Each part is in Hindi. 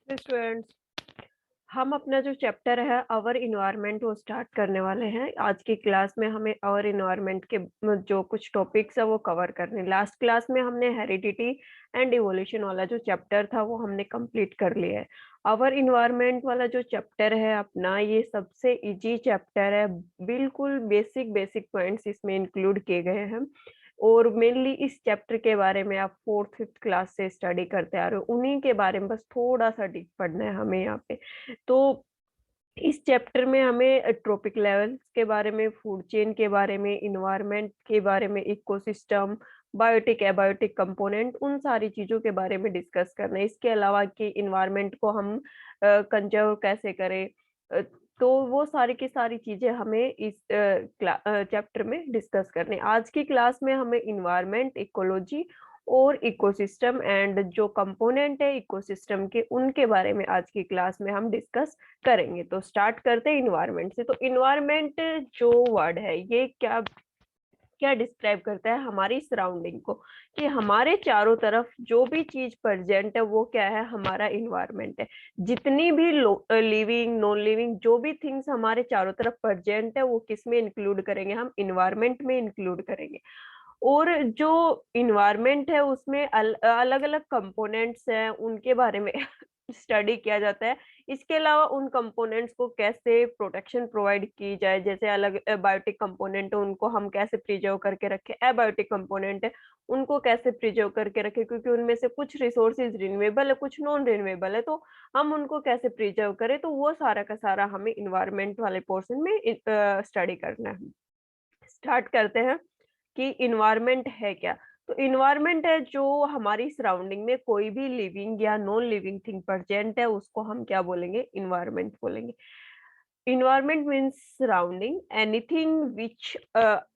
स्टूडेंट्स, हम अपना जो चैप्टर है अवर इन्वायरमेंट वो स्टार्ट करने वाले हैं। आज की क्लास में हमें अवर इन्वायरमेंट के जो कुछ टॉपिक्स है वो कवर करने। लास्ट क्लास में हमने हेरिडिटी एंड इवोल्यूशन वाला जो चैप्टर था वो हमने कंप्लीट कर लिया है। अवर इन्वायरमेंट वाला जो चैप्टर है अपना, ये सबसे इजी चैप्टर है। बिल्कुल बेसिक बेसिक पॉइंट्स इसमें इंक्लूड किए गए हैं और मेनली इस चैप्टर के बारे में आप फोर्थ फिफ्थ क्लास से स्टडी करते आ रहे हो, उन्हीं के बारे में बस थोड़ा सा डीप पढ़ना है हमें यहाँ पे। तो इस चैप्टर में हमें ट्रॉपिक लेवल्स के बारे में, फूड चेन के बारे में, इन्वायरमेंट के बारे में, इकोसिस्टम, बायोटिक एबायोटिक कंपोनेंट, उन सारी चीजों के बारे में डिस्कस करना है। इसके अलावा कि इन्वायरमेंट को हम कंजर्व कैसे करें, अ, तो वो सारी की सारी चीजें हमें इस चैप्टर में डिस्कस करनी है। आज की क्लास में हमें इन्वायरमेंट, इकोलॉजी और इकोसिस्टम एंड जो कंपोनेंट है इकोसिस्टम के, उनके बारे में आज की क्लास में हम डिस्कस करेंगे। तो स्टार्ट करते हैं इन्वायरमेंट से। तो इन्वायरमेंट जो वर्ड है ये क्या क्या डिस्क्राइब करता है? हमारी सराउंडिंग को, कि हमारे चारों तरफ जो भी चीज प्रेजेंट है वो क्या है? हमारा इन्वायरमेंट है। जितनी भी लिविंग नॉन लिविंग जो भी थिंग्स हमारे चारों तरफ प्रेजेंट है वो किस में इंक्लूड करेंगे? हम इन्वायरमेंट में इंक्लूड करेंगे। और जो इन्वायरमेंट है उसमें अलग अलग कंपोनेंट्स हैं, उनके बारे में स्टडी किया जाता है। इसके अलावा उन कंपोनेंट्स को कैसे प्रोटेक्शन प्रोवाइड की जाए, जैसे अलग बायोटिक कंपोनेंट है उनको हम कैसे प्रिजर्व करके रखें, एबायोटिक कंपोनेंट है उनको कैसे प्रिजर्व करके रखें, क्योंकि उनमें से कुछ रिसोर्सेज रिन्यूएबल है, कुछ नॉन रिन्यूएबल है, तो हम उनको कैसे प्रिजर्व करें। तो वो सारा का सारा हमें इन्वायरमेंट वाले पोर्शन में स्टडी करना है। स्टार्ट करते हैं कि इन्वायरमेंट है क्या। तो इन्वायरमेंट है जो हमारी सराउंडिंग में कोई भी लिविंग या नॉन लिविंग थिंग प्रेजेंट है, उसको हम क्या बोलेंगे? इन्वायरमेंट बोलेंगे। Environment means surrounding anything which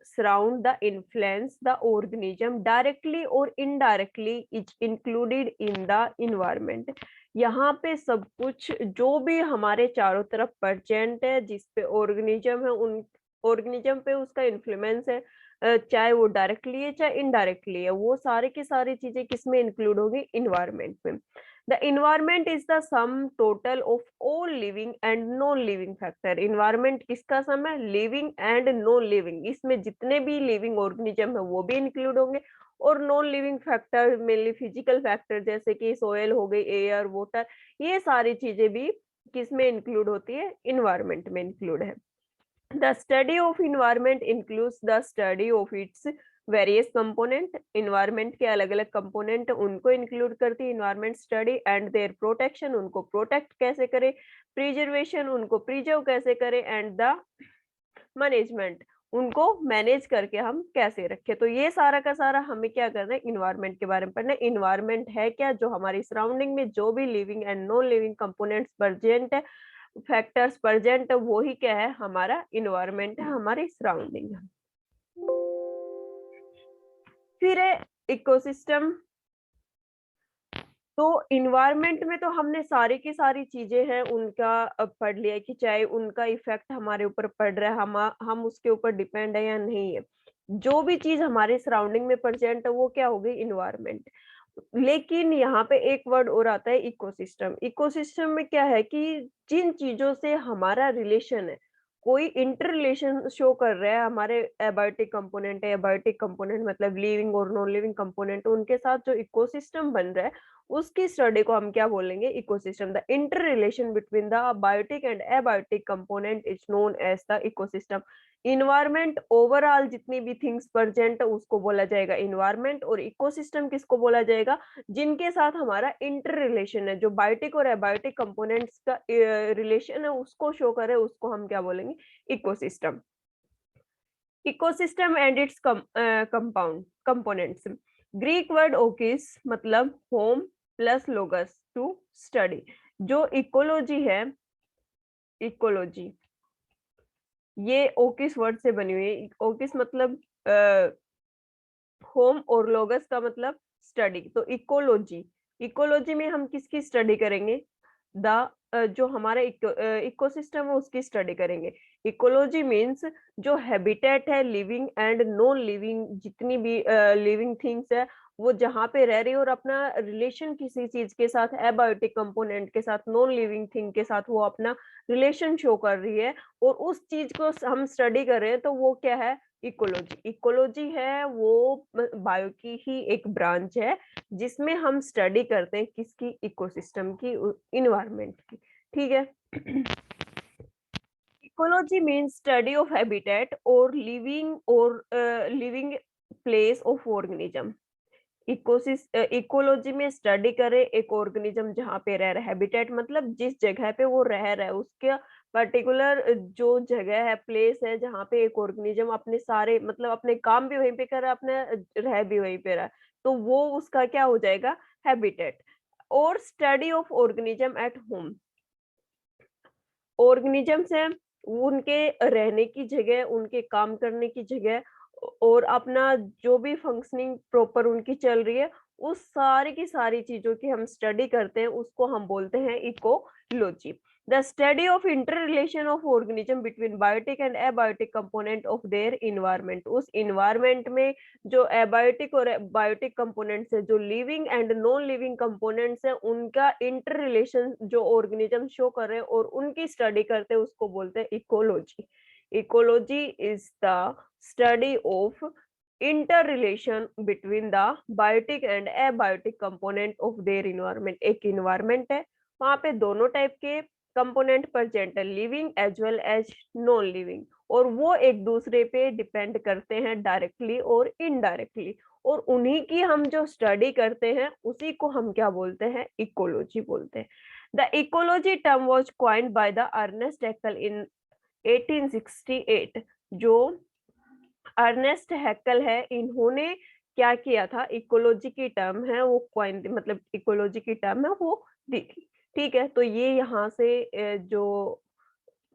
surround the influence the organism directly or indirectly is included in the environment। यहाँ पे सब कुछ जो भी हमारे चारों तरफ प्रेजेंट है, जिस पे ऑर्गेनिज्म है, उन ऑर्गेनिज्म पे उसका इन्फ्लुएंस है, चाहे वो डायरेक्टली है चाहे इनडायरेक्टली है, वो सारे की सारी चीजें किसमें इंक्लूड होगी? इन्वायरमेंट में। The environment is the sum total of all living and non-living factor। environment किसका सम है? living and non-living। इसमें जितने भी living organism है वो भी इंक्लूड होंगे, और non living factor mainly physical factor जैसे कि सोयल हो गई, एयर, वाटर, ये सारी चीजें भी किसमें इंक्लूड होती है? इन्वायरमेंट में इंक्लूड है। The study of environment includes the study of its various component. Environment के अलग अलग कंपोनेंट उनको इंक्लूड करती है environment study, and their protection, उनको प्रोटेक्ट कैसे करें, प्रिजर्वेशन, उनको प्रिजर्व कैसे करें, एंड द मैनेजमेंट, उनको मैनेज करके हम कैसे रखें। तो ये सारा का सारा हमें क्या करना है? इन्वायरमेंट के बारे में पढ़ना है। इन्वायरमेंट है क्या? जो हमारी सराउंडिंग में जो भी living and non living components present है, फैक्टर्स प्रेजेंट है, वो ही क्या है? हमारा इन्वायरमेंट है, हमारी सराउंडिंग है। फिर है इकोसिस्टम। तो इन्वायरमेंट में तो हमने सारी की सारी चीजें हैं उनका पढ़ लिया है, कि चाहे उनका इफेक्ट हमारे ऊपर पड़ रहा है, हम उसके ऊपर डिपेंड है या नहीं है। जो भी चीज हमारे सराउंडिंग में प्रेजेंट है वो क्या हो गई? इन्वायरमेंट। लेकिन यहाँ पे एक वर्ड और आता है, इकोसिस्टम। इकोसिस्टम में क्या है कि जिन चीजों से हमारा रिलेशन है, कोई इंटर रिलेशन शो कर रहा है, हमारे एबायोटिक कंपोनेंट है, एबायोटिक कंपोनेंट मतलब लिविंग और नॉन लिविंग कंपोनेंट, उनके साथ जो इकोसिस्टम बन रहा है उसकी स्टडी को हम क्या बोलेंगे? Ecosystem. The inter relation between the biotic and abiotic component is known as the ecosystem. Environment overall जितनी भी थिंग्स प्रेजेंट है उसको बोला जाएगा इन्वायरमेंट, और इकोसिस्टम किसको बोला जाएगा? जिनके साथ हमारा इंटर रिलेशन है, जो बायोटिक और एबायोटिक कंपोनेंट्स का रिलेशन है उसको शो करे, उसको हम क्या बोलेंगे? Ecosystem. Ecosystem and its compound components. Greek word oikos मतलब home plus logos, to study. जो इकोलॉजी है, इकोलॉजी ये ओकिस वर्ड से बनी हुई है। ओकिस मतलब होम, और लोगस का मतलब स्टडी। तो इकोलॉजी, इकोलॉजी में हम किसकी स्टडी करेंगे? द जो हमारा इकोसिस्टम है उसकी स्टडी करेंगे। इकोलॉजी मीन्स जो हैबिटेट है, लिविंग एंड नॉन लिविंग, जितनी भी लिविंग थिंग्स है वो जहाँ पे रह रही है और अपना रिलेशन किसी चीज के साथ, एबायोटिक कंपोनेंट के साथ, नॉन लिविंग थिंग के साथ वो अपना रिलेशन शो कर रही है और उस चीज को हम स्टडी कर रहे हैं, तो वो क्या है? इकोलॉजी। इकोलॉजी है वो बायो की ही एक ब्रांच है जिसमें हम स्टडी करते हैं किसकी? इकोसिस्टम की, इन्वायरमेंट की। ठीक है। Ecology means study of habitat और living place of organism. Ecology में स्टडी करें एक ऑर्गेनिज्म जहाँ पे रह रहा है, हैबिटेट मतलब जिस जगह पे वो रह रहा है, उसका पर्टिकुलर जो जगह है, प्लेस है जहाँ पे एक ऑर्गेनिज्म अपने सारे मतलब अपने काम भी वहीं पे कर रहा है, अपने रह भी वहीं पे रहा है, तो वो उसका क्या हो जाएगा? हैबिटेट। और study of organism at home, organisms हैं, उनके रहने की जगह, उनके काम करने की जगह और अपना जो भी फंक्शनिंग प्रॉपर उनकी चल रही है, उस सारी की सारी चीज़ों की हम स्टडी करते हैं, उसको हम बोलते हैं ecology. The study of interrelation of organism between biotic and abiotic component of their environment, उस एनवायरनमेंट में जो एबायोटिक और बायोटिक कंपोनेंट्स है, जो living and non living components है, उनका इंटर रिलेशन जो ऑर्गेनिज्म शो कर रहे हैं और उनकी स्टडी करते हैं, उसको बोलते हैं ecology. Ecology is the study of inter between the biotic and abiotic component of their environment. एक इन्वायरमेंट है, वहां पे दोनों टाइप के कंपोनेंट प्रेजेंट है, living as well as non living, और वो एक दूसरे पे डिपेंड करते हैं डायरेक्टली और इनडायरेक्टली, और उन्हीं की हम जो स्टडी करते हैं उसी को हम क्या बोलते हैं? इकोलॉजी बोलते हैं। The ecology term was coined by the Ernest Haeckel in 1868। जो अर्नेस्ट हैकेल है, इन्होंने क्या किया था? इकोलॉजी की टर्म है वो कॉइन, मतलब इकोलॉजी की टर्म है वो दी थी। ठीक है, तो ये यहाँ से जो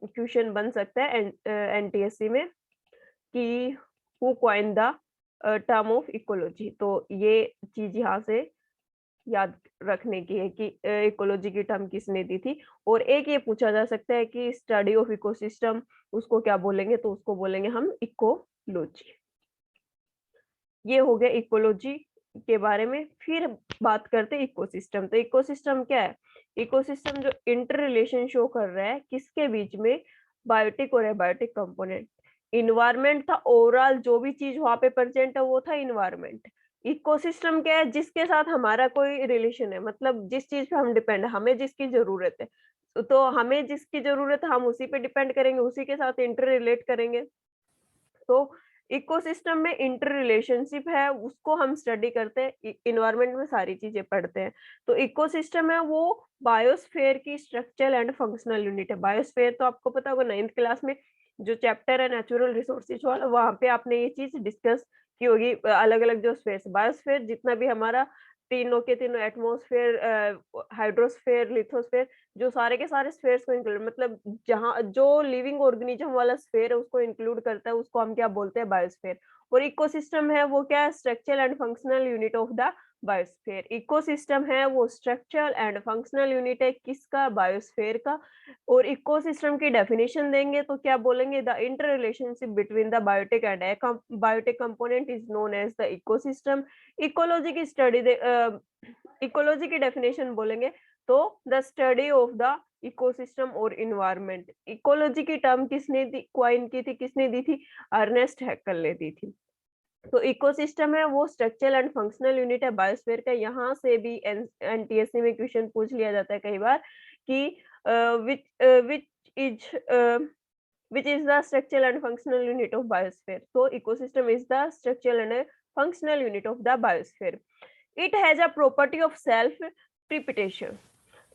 क्वेश्चन बन सकता है एनटीएससी में कि who coin the term of ecology, तो ये चीज यहाँ से याद रखने की है कि इकोलॉजी की टर्म किसने दी थी। और एक ये पूछा जा सकता है कि स्टडी ऑफ इकोसिस्टम, उसको क्या बोलेंगे? तो उसको बोलेंगे हम इकोलॉजी। ये हो गया इकोलॉजी के बारे में। फिर बात करते हैं इकोसिस्टम। तो इकोसिस्टम क्या है? इकोसिस्टम जो इंटर रिलेशन शो कर रहा है किसके बीच में? बायोटिक और एबायोटिक कंपोनेंट। इन्वायरमेंट था, ओवरऑल जो भी चीज वहां पे प्रेजेंट है वो था इन्वायरमेंट। इकोसिस्टम क्या है? जिसके साथ हमारा कोई रिलेशन है, मतलब जिस चीज पे हम डिपेंड है, हमें जिसकी जरूरत है, तो हमें जिसकी जरूरत है हम उसी पे डिपेंड करेंगे, उसी के साथ इंटर रिलेट करेंगे। तो इकोसिस्टम में इंटर रिलेशनशिप है, उसको हम स्टडी करते हैं, इन्वायरमेंट में सारी चीजें पढ़ते हैं। तो इकोसिस्टम है वो बायोस्फेयर की स्ट्रक्चरल एंड फंक्शनल यूनिट है। बायोस्फेयर तो आपको पता होगा, 9th क्लास में जो चैप्टर है नेचुरल रिसोर्सेज वाला, वहां पे आपने ये चीज डिस्कस की होगी। अलग अलग जो स्पेस, बायोस्फेयर जितना भी हमारा तीनों के तीनों एटमॉस्फेयर, हाइड्रोस्फेयर, लिथोस्फेयर, जो सारे के सारे स्फेयर्स को इंक्लूड, मतलब जहाँ जो लिविंग ऑर्गेनिज्म वाला स्फेयर है उसको इंक्लूड करता है, उसको हम क्या बोलते हैं? बायोस्फेयर। और इकोसिस्टम है वो क्या है? Structural and functional unit of the biosphere. Ecosystem है वो स्ट्रक्चरल एंड फंक्शनल यूनिट है किसका? बायोस्फेयर का। और इकोसिस्टम की डेफिनेशन देंगे तो क्या बोलेंगे? The inter relationship between the biotic and biotic component is known as the ecosystem. Ecology की स्टडी इकोलॉजी की डेफिनेशन बोलेंगे तो the study of the ecosystem और इन्वायरमेंट। इकोलॉजी की टर्म किसने दी, क्वाइन की थी, किसने दी थी? अर्नेस्ट हैकेल ने दी थी। तो इकोसिस्टम है वो स्ट्रक्चरल एंड फंक्शनल यूनिट है बायोस्फीयर का। यहाँ से भी एनटीएससी में क्वेश्चन पूछ लिया जाता है कई बार कि which which is which is the structural and functional unit of biosphere. So ecosystem is the structural and functional unit of the biosphere. It has a property of self preparation.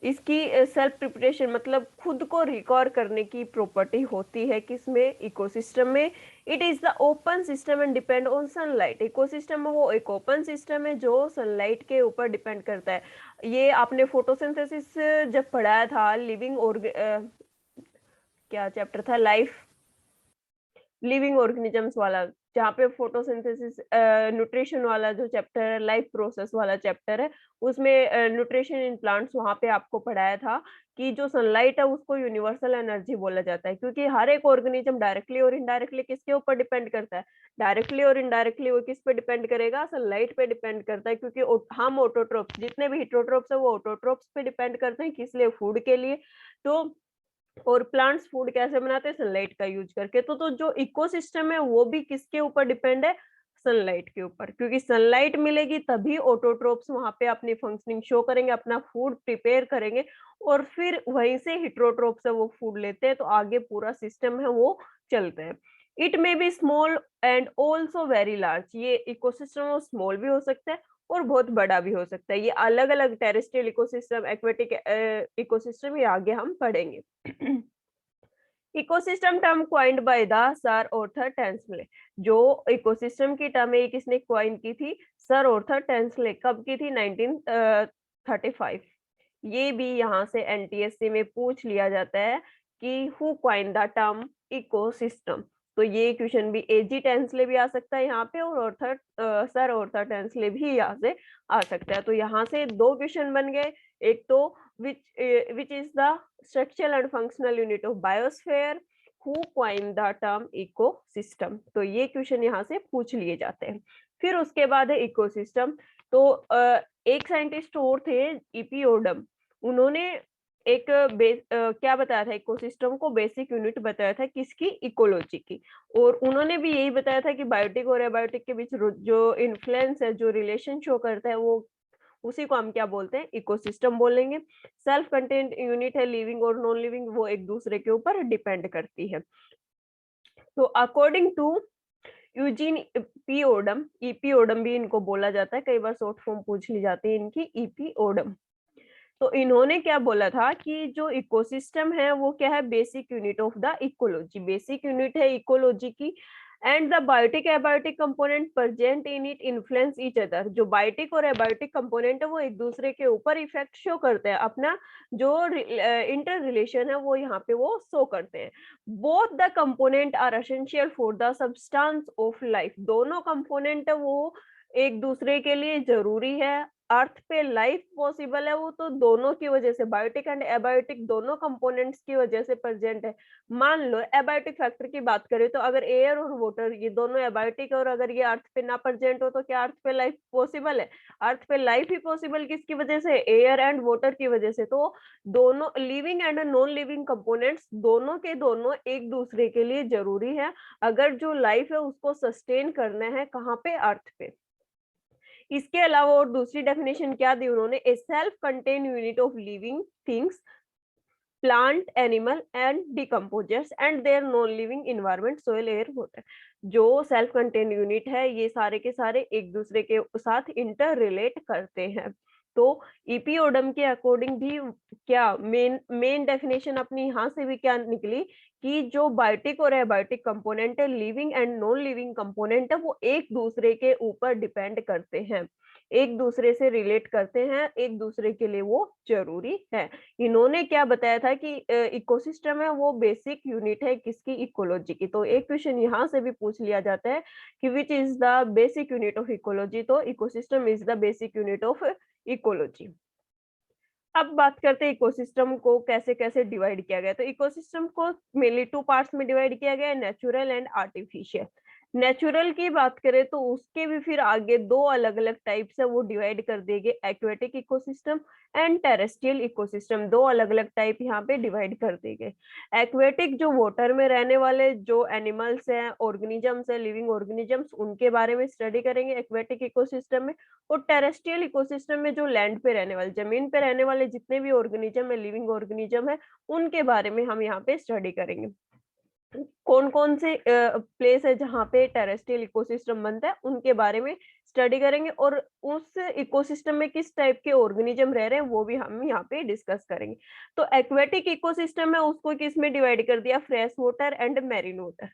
इसकी सेल्फ प्रिपरेशन मतलब खुद को रिकॉर करने की प्रॉपर्टी होती है किसमें? इकोसिस्टम में। It is the open system and depend on sunlight. Ecosystem में वो एक ओपन सिस्टम है जो सनलाइट के ऊपर डिपेंड करता है। ये आपने फोटोसिंथेसिस जब पढ़ाया था, लिविंग और क्या चैप्टर था? लाइफ लिविंग ऑर्गेनिजम्स वाला, जहाँ पे फोटोसिंथेसिस न्यूट्रिशन वाला जो चैप्टर है, लाइफ प्रोसेस वाला चैप्टर है, उसमें न्यूट्रिशन इन प्लांट्स वहाँ पे आपको पढ़ाया था कि जो सनलाइट है उसको यूनिवर्सल एनर्जी बोला जाता है, क्योंकि हर एक ऑर्गेनिज्म डायरेक्टली और इनडायरेक्टली किसके ऊपर डिपेंड करता है? डायरेक्टली और इनडायरेक्टली वो किस पे डिपेंड करेगा? सनलाइट पे डिपेंड करता है, क्योंकि हम ऑटोट्रोप्स, जितने भी हेटेरोट्रोप्स है वो ऑटोट्रोप्स पे डिपेंड करते हैं, किस लिए? फूड के लिए। तो और प्लांट्स फूड कैसे बनाते हैं? सनलाइट का यूज करके। तो जो इकोसिस्टम है वो भी किसके ऊपर डिपेंड है? सनलाइट के ऊपर, क्योंकि सनलाइट मिलेगी तभी ऑटोट्रोप्स वहां पे अपनी फंक्शनिंग शो करेंगे, अपना फूड प्रिपेयर करेंगे, और फिर वहीं से हेटेरोट्रोप्स है वो फूड लेते हैं, तो आगे पूरा सिस्टम है वो चलते हैं। It may be small and also very large, ये इकोसिस्टम स्मॉल भी हो सकता है और बहुत बड़ा भी हो सकता है। ये अलग अलग टेरेस्ट्रियल इकोसिस्टम, एक्वेटिक इकोसिस्टम, ये आगे हम पढ़ेंगे। Ecosystem term coined by the sir Arthur Tansley. जो इकोसिस्टम की टर्म है ये किसने क्वाइन की थी? Sir Arthur Tansley. कब की थी? 1935। ये भी यहाँ से एनटीएससी में पूछ लिया जाता है कि who coin the term ecosystem. तो ये क्वेश्चन भी एजी टेंसले भी आ सकता है यहाँ पे, और ऑर्थर सर ऑर्थर टेंसले भी यहाँ से आ सकता है। तो यहाँ से दो क्वेश्चन बन गए। एक तो which is the structural and functional unit of biosphere, who coined the term ecosystem। तो ये क्वेश्चन यहाँ से पूछ लिए जाते हैं। फिर उसके बाद है इकोसिस्टम। तो एक साइंटिस्ट और थे, इपियोडम। उन्होंने एक क्या बताया था? इकोसिस्टम को बेसिक यूनिट बताया था, किसकी? इकोलॉजी की। और उन्होंने भी यही बताया था कि बायोटिक और एबायोटिक के बीच जो इन्फ्लुएंस है, जो रिलेशन शो करता है, वो उसी को हम क्या बोलते हैं? इकोसिस्टम बोलेंगे। सेल्फ कंटेंट यूनिट है, लिविंग और नॉन लिविंग, वो एक दूसरे के ऊपर डिपेंड करती है। तो according to Eugene P Odum, E P Odum भी इनको बोला जाता है, कई बार शॉर्ट फॉर्म पूछ ली जाती है इनकी, ईपी ओडम। तो इन्होंने क्या बोला था कि जो इकोसिस्टम है वो क्या है? Basic unit of the ecology, basic unit है इकोलॉजी की। And the biotic abiotic component present in it influence each other. जो बायोटिक और एबायोटिक कंपोनेंट है वो एक दूसरे के ऊपर इफेक्ट शो करते हैं, अपना जो इंटर रिलेशन है वो यहाँ पे वो शो करते हैं। Both the component are essential for the substance of life. दोनों कंपोनेंट है वो एक दूसरे के लिए जरूरी है। अर्थ पे लाइफ पॉसिबल है वो तो दोनों की वजह से, बायोटिक एंड एबायोटिक दोनों कंपोनेंट्स की वजह से प्रेजेंट है। मान लो एबायोटिक फैक्टर की बात करें तो अगर एयर और वाटर ये दोनों एबायोटिक है, और अगर ये अर्थ पे ना प्रेजेंट हो तो क्या अर्थ पे लाइफ पॉसिबल है? अर्थ पे लाइफ ही पॉसिबल किसकी वजह से? एयर एंड वाटर की वजह से। तो दोनों living and non living components दोनों के दोनों एक दूसरे के लिए जरूरी है, अगर जो लाइफ है उसको सस्टेन करना है। कहाँ पे? अर्थ पे। इसके अलावा और दूसरी डेफिनेशन क्या दी उन्होंने? A self contain unit of living things, plant, animal and decomposers and their non living environment, soil, air, water. जो सेल्फ कंटेन यूनिट है ये सारे के सारे एक दूसरे के साथ इंटर रिलेट करते हैं। तो ईपीओडम के अकॉर्डिंग भी क्या मेन डेफिनेशन अपनी यहाँ से भी क्या निकली कि जो बायोटिक और एबायोटिक कंपोनेंट है, living and non living component है, वो एक दूसरे के ऊपर डिपेंड करते हैं, एक दूसरे से रिलेट करते हैं, एक दूसरे के लिए वो जरूरी है। इन्होंने क्या बताया था कि इकोसिस्टम है वो बेसिक यूनिट है किसकी? इकोलॉजी की। तो एक क्वेश्चन यहाँ से भी पूछ लिया जाता है कि which is the basic unit of ecology. तो ecosystem is the basic unit of ecology. अब बात करते हैं इकोसिस्टम को कैसे कैसे डिवाइड किया गया। तो इकोसिस्टम को मेनली टू पार्ट्स में डिवाइड किया गया है, नेचुरल एंड आर्टिफिशियल। नेचुरल की बात करें तो उसके भी फिर आगे दो अलग अलग टाइप्स है, वो डिवाइड कर दिए गए, aquatic ecosystem and terrestrial ecosystem. दो अलग अलग टाइप यहाँ पे डिवाइड कर दिए गए। एक्वेटिक जो वाटर में रहने वाले जो एनिमल्स हैं, ऑर्गेनिजम्स है, लिविंग ऑर्गेनिजम्स, उनके बारे में स्टडी करेंगे एक्वेटिक इकोसिस्टम में। और टेरेस्ट्रियल इकोसिस्टम में जो लैंड पे रहने वाले, जमीन पे रहने वाले जितने भी ऑर्गेनिज्म है, लिविंग ऑर्गेनिज्म है, उनके बारे में हम यहाँ पे स्टडी करेंगे। कौन कौन से प्लेस है जहाँ पे टेरेस्ट्रियल इकोसिस्टम बनता है उनके बारे में स्टडी करेंगे, और उस इकोसिस्टम में किस टाइप के ऑर्गेनिज्म रह रहे हैं वो भी हम यहाँ पे डिस्कस करेंगे। तो एक्वेटिक इकोसिस्टम है उसको किस में डिवाइड कर दिया? Fresh water and marine water.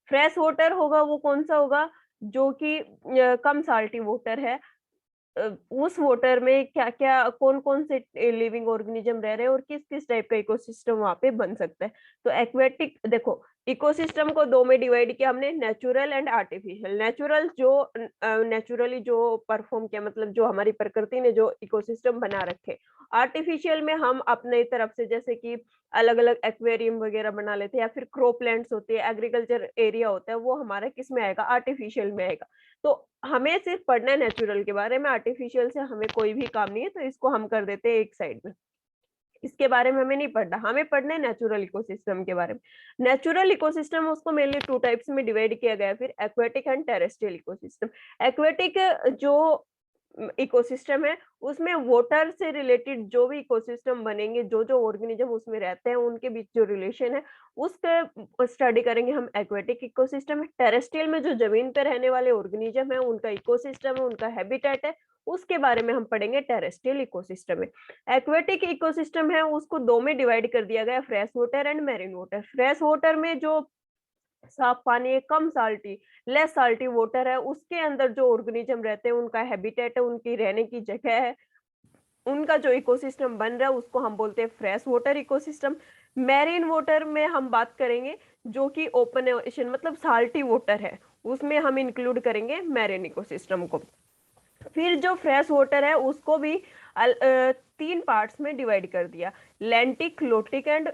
Fresh water होगा वो कौन सा होगा? जो कि कम साल्टी वाटर है। उस वाटर में क्या-क्या, कौन-कौन से लिविंग ऑर्गेनिज्म रह रहे हैं और किस-किस टाइप का इकोसिस्टम वहाँ पे बन सकता है। तो एक्वेटिक देखो, इकोसिस्टम को दो में डिवाइड किया हमने, नेचुरल एंड आर्टिफिशियल। नेचुरल जो नेचुरली जो परफॉर्म किया, मतलब जो हमारी प्रकृति ने जो इकोसिस्टम बना रखे। आर्टिफिशियल में हम अपने तरफ से, जैसे कि अलग अलग एक्वेरियम वगैरह बना लेते हैं, या फिर क्रॉप प्लांट्स होते हैं, एग्रीकल्चर एरिया होता है, वो हमारा किस में आएगा, आर्टिफिशियल में आएगा। तो हमें सिर्फ पढ़ना है नेचुरल के बारे में, आर्टिफिशियल से हमें कोई भी काम नहीं है, तो इसको हम कर देते हैं एक साइड में। इसके बारे में हमें नहीं पढ़ना, हमें पढ़ना है नेचुरल इकोसिस्टम के बारे में। नेचुरल इकोसिस्टम उसको मेनली टू टाइप्स में डिवाइड किया गया है, फिर aquatic and terrestrial ecosystem. Aquatic जो इकोसिस्टम है, उसमें वाटर से रिलेटेड जो भी इकोसिस्टम बनेंगे, जो जो ऑर्गेनिज्म उसमें रहते हैं, उनके बीच जो रिलेशन है, उसके स्टडी करेंगे हम एक्वेटिक इकोसिस्टम है। टेरेस्ट्रियल में जो जमीन पे रहने वाले ऑर्गेनिज्म है, उनका इकोसिस्टम है, उनका हैबिटेट है, उसके बारे में हम पढ़ेंगे टेरेस्ट्रियल इकोसिस्टम में। एक्वेटिक इकोसिस्टम है, उसको दो में डिवाइड कर दिया गया, fresh water and marine water. Fresh water में जो साफ पानी है, कम साल्टी, लेस साल्टी वाटर है, उसके अंदर जो ऑर्गेनिज्म रहते हैं, उनका हैबिटेट है, उनकी रहने की जगह है, उनका जो इकोसिस्टम बन रहा है, उसको हम बोलते हैं fresh water ecosystem. Marine water में हम बात करेंगे जो कि ओपन ओशन मतलब साल्टी वाटर है, उसमें हम इंक्लूड करेंगे मैरीन इकोसिस्टम को। फिर जो फ्रेश वाटर है, उसको भी तीन पार्ट्स में डिवाइड कर दिया, lentic, lotic and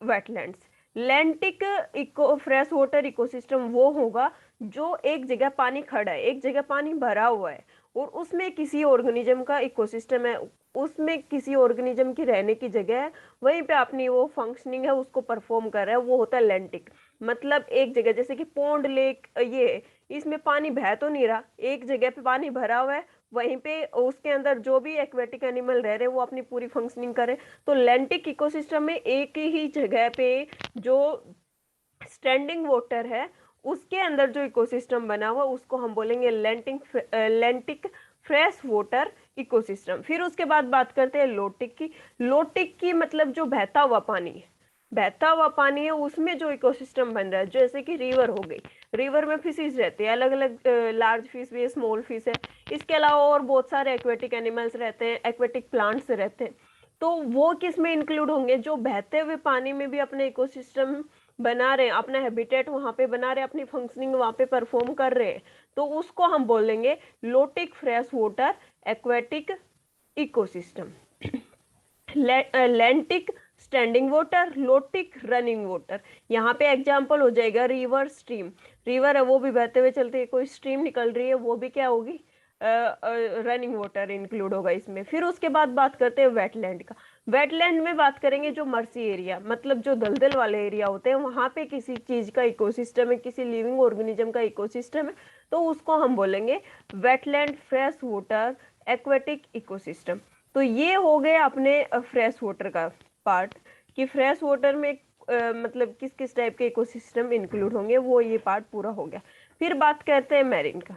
wetlands. Lentic eco fresh water ecosystem वो होगा जो एक जगह पानी खड़ा है, एक जगह पानी भरा हुआ है, और उसमें किसी ऑर्गेनिज्म का इकोसिस्टम है, उसमें किसी ऑर्गेनिज्म की रहने की जगह है, वहीं पे अपनी वो फंक्शनिंग है उसको परफॉर्म कर रहा है, वो होता है लैंटिक। मतलब एक जगह, जैसे कि पोंड लेक, ये इसमें पानी बह तो नहीं रहा, एक जगह पे पानी भरा हुआ है, वहीं पे उसके अंदर जो भी एक्वेटिक एनिमल रह रहे हैं वो अपनी पूरी फंक्शनिंग करे। तो लैंटिक इकोसिस्टम में एक ही जगह पे जो स्टैंडिंग वाटर है, उसके अंदर जो इकोसिस्टम बना हुआ, उसको हम बोलेंगे लैंटिक फ्रेश वाटर इकोसिस्टम। फिर उसके बाद बात करते हैं लोटिक की। लोटिक की मतलब जो बहता हुआ पानी है, बहता हुआ पानी है, उसमें जो इकोसिस्टम बन रहा है, जैसे कि रिवर हो गई, रिवर में फिशेज रहते हैं, अलग अलग लार्ज फिश भी है, स्मॉल फिश है, इसके अलावा और बहुत सारे एक्वेटिक एनिमल्स रहते हैं, एक्वेटिक प्लांट्स रहते हैं। तो वो किस में इंक्लूड होंगे, जो बहते हुए पानी में भी अपने इकोसिस्टम बना रहे हैं, अपना हैबिटेट वहां पे बना रहे हैं, अपनी फंक्शनिंग वहां पे परफॉर्म कर रहे हैं, तो उसको हम बोलेंगे lotic fresh water aquatic ecosystem. Lentic standing water, lotic running water. यहाँ पे एग्जांपल हो जाएगा रिवर, स्ट्रीम। रिवर है वो भी बहते हुए चलती है, कोई स्ट्रीम निकल रही है, वो भी क्या होगी, रनिंग वाटर इंक्लूड होगा इसमें। फिर उसके बाद बात करते हैं वेटलैंड का। वेटलैंड में बात करेंगे जो मर्सी एरिया, मतलब जो दलदल वाले एरिया होते हैं, वहां पे किसी चीज का इकोसिस्टम है, किसी लिविंग ऑर्गेनिज्म का इकोसिस्टम है, तो उसको हम बोलेंगे wetland fresh water aquatic ecosystem. तो ये हो गए अपने फ्रेश वाटर का पार्ट, कि फ्रेश वाटर में मतलब किस किस टाइप के इकोसिस्टम इंक्लूड होंगे, वो ये पार्ट पूरा हो गया। फिर बात करते हैं मैरीन का।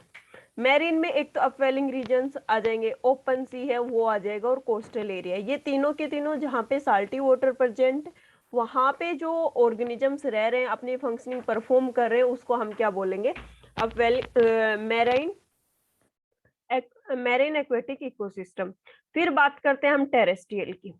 मैरीन में एक तो अपवेलिंग रीजन्स आ जाएंगे, ओपन सी है वो आ जाएगा, और कोस्टल एरिया, ये तीनों के तीनों जहाँ पे साल्टी वाटर प्रेजेंट, वहां पे जो ऑर्गेनिजम्स रह रहे हैं, अपनी फंक्शनिंग परफॉर्म कर रहे हैं, उसको हम क्या बोलेंगे, upwelling marine marine aquatic ecosystem. फिर बात करते हैं हम टेरेस्ट्रियल की।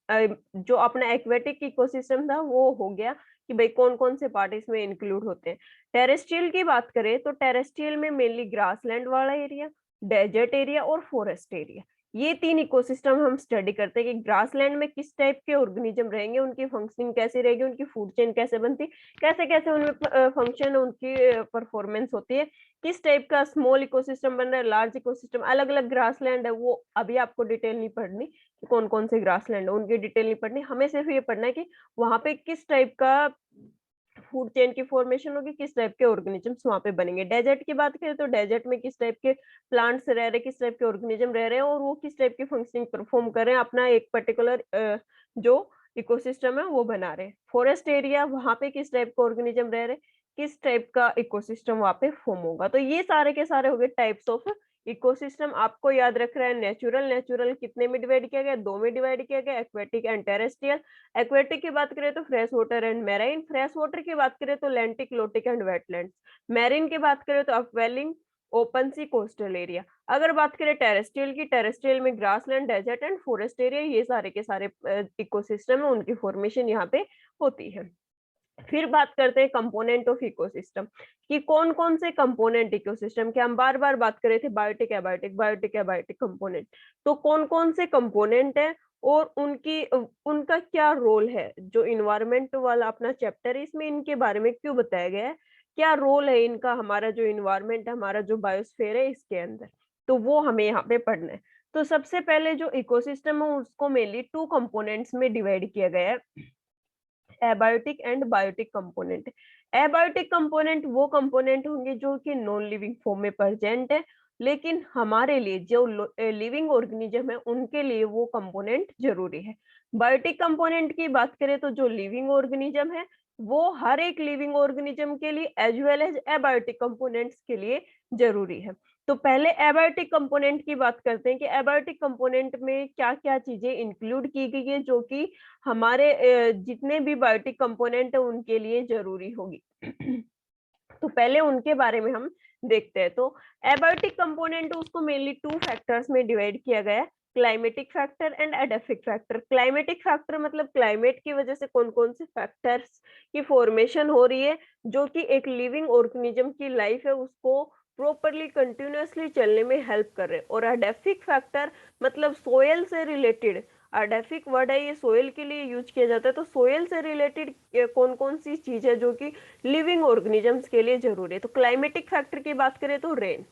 जो अपना एक्वेटिक इकोसिस्टम था वो हो गया कि भाई कौन कौन से पार्ट इसमें इंक्लूड होते हैं। टेरेस्ट्रियल की बात करें तो टेरेस्ट्रियल में मेनली ग्रासलैंड वाला एरिया, डेजर्ट एरिया और फॉरेस्ट एरिया, ये तीन इकोसिस्टम हम स्टडी करते हैं कि ग्रासलैंड में किस टाइप के ऑर्गेनिज्म रहेंगे, उनकी फंक्शनिंग कैसी रहेगी, उनकी फूड चेन कैसे बनती, कैसे कैसे उनमें फंक्शन, उनकी परफॉर्मेंस होती है, किस टाइप का स्मॉल इकोसिस्टम बन रहा है, लार्ज इकोसिस्टम, अलग अलग ग्रासलैंड है, वो अभी आपको डिटेल नहीं पढ़नी कि कौन कौन से ग्रासलैंड है, उनकी डिटेल नहीं पढ़नी, हमें सिर्फ ये पढ़ना है कि वहां पे किस टाइप का फूड चेन की फॉर्मेशन होगी, किस टाइप के ऑर्गेनिजम्स वहां पे बनेंगे। डेजर्ट की बात करें तो डेजर्ट में किस टाइप के प्लांट्स रह रहे हैं, किस टाइप के ऑर्गेनिज्म रह रहे हैं, और वो किस टाइप की फंक्शनिंग परफॉर्म कर रहे हैं, अपना एक पर्टिकुलर जो इकोसिस्टम है वो बना रहे हैं। फॉरेस्ट एरिया, वहां पे किस टाइप का ऑर्गेनिज्म रह रहे हैं, किस टाइप का इकोसिस्टम वहां पे फॉर्म होगा। तो ये सारे के सारे हो गए टाइप्स ऑफ इकोसिस्टम। आपको याद रख रहा है नेचुरल, नेचुरल कितने में डिवाइड किया गया, दो में डिवाइड किया गया, एक्वेटिक एंड टेरेस्ट्रियल। एक्वेटिक की बात करें तो fresh water and marine, fresh water की बात करें तो lentic, lotic and wetlands, marine की बात करें तो upwelling, open sea, coastal area. अगर बात करें टेरेस्ट्रियल की, टेरेस्ट्रियल में grassland, desert and forest area, ये सारे के सारे इकोसिस्टम है, उनकी फॉर्मेशन यहाँ पे होती है। फिर बात करते हैं कंपोनेंट ऑफ इकोसिस्टम कि कौन कौन से कंपोनेंट इकोसिस्टम के, हम बार बार बात कर रहे थे biotic abiotic biotic abiotic component, तो कौन कौन से कंपोनेंट है और उनका क्या रोल है। जो इन्वायरमेंट वाला अपना चैप्टर है इसमें इनके बारे में क्यों बताया गया है, क्या रोल है इनका, हमारा जो इन्वायरमेंट है, हमारा जो बायोस्फीयर है इसके अंदर, तो वो हमें यहाँ पे पढ़ना है। तो सबसे पहले जो इकोसिस्टम है उसको मेनली टू कंपोनेंट्स में डिवाइड किया गया है, abiotic and biotic component. Abiotic component वो कंपोनेंट होंगे जो कि नॉन लिविंग फॉर्म में प्रेजेंट है, लेकिन हमारे लिए जो लिविंग ऑर्गेनिज्म है उनके लिए वो कंपोनेंट जरूरी है। बायोटिक कंपोनेंट की बात करें तो जो लिविंग ऑर्गेनिज्म है वो हर एक लिविंग ऑर्गेनिज्म के लिए as well as abiotic components के लिए जरूरी है। तो पहले एबायोटिक कंपोनेंट की बात करते हैं कि एबायोटिक कंपोनेंट में क्या क्या चीजें इंक्लूड की गई है जो कि हमारे जितने भी बायोटिक कंपोनेंट है उनके लिए जरूरी होगी। तो पहले उनके बारे में हम देखते हैं। तो एबायोटिक कंपोनेंट उसको मेनली टू फैक्टर्स में डिवाइड किया गया है, climatic factor and edaphic factor. Climatic factor मतलब क्लाइमेट की वजह से कौन कौन से फैक्टर्स की फॉर्मेशन हो रही है जो कि एक लिविंग ऑर्गेनिज्म की लाइफ है उसको प्रॉपरली कंटिन्यूअसली चलने में हेल्प कर रहे हैं। और एडेफिक फैक्टर मतलब सोयल से रिलेटेड, एडेफिक वर्ड है ये सोयल के लिए यूज किया जाता है, तो सोयल से रिलेटेड कौन कौन सी चीज है जो कि लिविंग ऑर्गेनिजम्स के लिए जरूरी है। तो क्लाइमेटिक फैक्टर की बात करें तो रेन,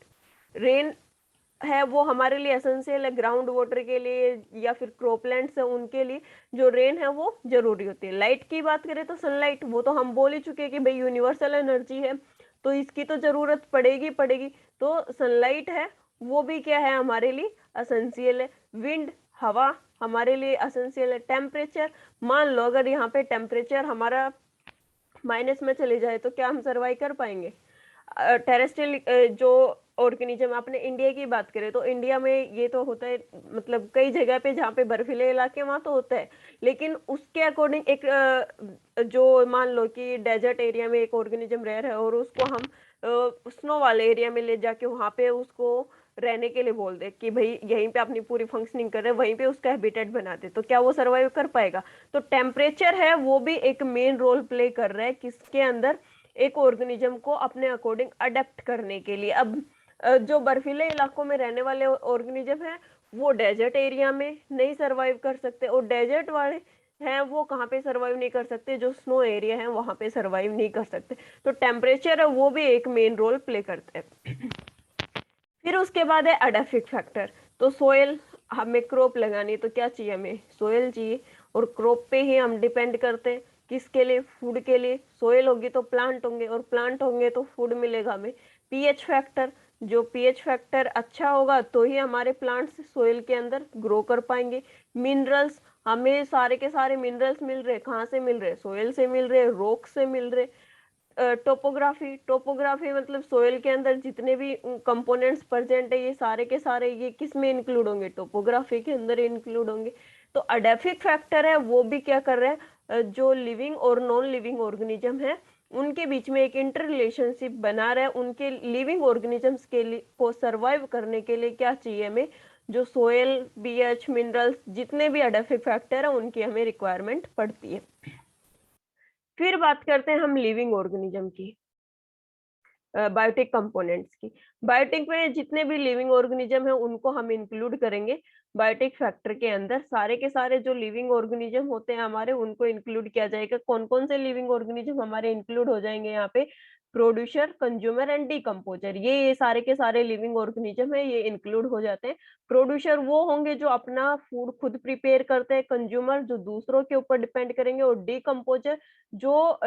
रेन है वो हमारे लिए एसेंशियल है, ग्राउंड वाटर के लिए या फिर क्रॉपलैंड्स है उनके लिए जो रेन है वो जरूरी होती है। लाइट की बात करें तो सनलाइट, वो तो हम बोल ही चुके हैं कि भाई यूनिवर्सल एनर्जी है तो इसकी तो जरूरत पड़ेगी पड़ेगी। तो सनलाइट है वो भी क्या है हमारे लिए एसेंशियल है। विंड हवा हमारे लिए एसेंशियल है। टेम्परेचर, मान लो अगर यहाँ पे टेम्परेचर हमारा माइनस में चले जाए तो क्या हम सरवाइव कर पाएंगे। टेरेस्ट्रियल जो ऑर्गेनिज्म, आपने इंडिया की बात करें तो इंडिया में ये तो होता है, मतलब कई जगह पे जहाँ पे बर्फीले इलाके वहां तो होता है, लेकिन उसके अकॉर्डिंग एक जो मान लो कि डेजर्ट एरिया में एक ऑर्गेनिज्म रह रहा है और उसको हम स्नो वाले एरिया में ले जाके वहां पे उसको रहने के लिए बोल दे कि भाई यहीं पे अपनी पूरी फंक्शनिंग कर रहे हैं, वहीं पे उसका हैबिटेट बना दे, तो क्या वो सरवाइव कर पाएगा। तो टेम्परेचर है वो भी एक मेन रोल प्ले कर रहा है किसके अंदर, एक ऑर्गेनिज्म को अपने अकॉर्डिंग अडेप्ट करने के लिए। अब जो बर्फीले इलाकों में रहने वाले ऑर्गेनिज्म है वो डेजर्ट एरिया में नहीं सरवाइव कर सकते, और डेजर्ट वाले हैं वो कहाँ पे सरवाइव नहीं कर सकते, जो स्नो एरिया है वहां पे सरवाइव नहीं कर सकते। तो टेम्परेचर है वो भी एक मेन रोल प्ले करता है। फिर उसके बाद है एडाफिक फैक्टर। तो सोयल, हमें क्रॉप लगानी है तो क्या चाहिए, हमें सोयल चाहिए, और क्रॉप पे ही हम डिपेंड करते हैं किसके लिए, फूड के लिए। सोयल होगी तो प्लांट होंगे और प्लांट होंगे तो फूड मिलेगा हमें। पीएच फैक्टर, जो पीएच फैक्टर अच्छा होगा तो ही हमारे प्लांट्स सोयल के अंदर ग्रो कर पाएंगे। मिनरल्स, हमें सारे के सारे मिनरल्स मिल रहे, कहाँ से मिल रहे, सोयल से मिल रहे, रॉक से मिल रहे। टोपोग्राफी, टोपोग्राफी मतलब सोयल के अंदर जितने भी कंपोनेंट्स प्रेजेंट है ये सारे के सारे ये किस में इंक्लूड होंगे, टोपोग्राफी के अंदर इंक्लूड होंगे। तो अडेफिक फैक्टर है वो भी क्या कर रहा है, जो लिविंग और नॉन लिविंग ऑर्गेनिज्म है उनके बीच में एक इंटर रिलेशनशिप बना रहा है। उनके लिविंग ऑर्गेनिजम्स के लिए को सरवाइव करने के लिए क्या चाहिए हमें, जो सोयल, पीएच, मिनरल्स, जितने भी अडेफिक फैक्टर है उनकी हमें रिक्वायरमेंट पड़ती है। फिर बात करते हैं हम लिविंग ऑर्गेनिज्म की, बायोटिक कंपोनेंट्स की। बायोटिक में जितने भी लिविंग ऑर्गेनिज्म है उनको हम इंक्लूड करेंगे बायोटिक फैक्टर के अंदर। सारे के सारे जो लिविंग ऑर्गेनिज्म होते हैं हमारे उनको इंक्लूड किया जाएगा। कौन कौन से लिविंग ऑर्गेनिज्म हमारे इंक्लूड हो जाएंगे यहाँ पे, प्रोड्यूसर, कंज्यूमर एंड डीकम्पोजर, ये सारे के सारे लिविंग ऑर्गेनिज्म है ये इंक्लूड हो जाते हैं। प्रोड्यूसर वो होंगे जो अपना फूड खुद प्रिपेयर करते हैं, कंज्यूमर जो दूसरों के ऊपर डिपेंड करेंगे, और डीकम्पोजर जो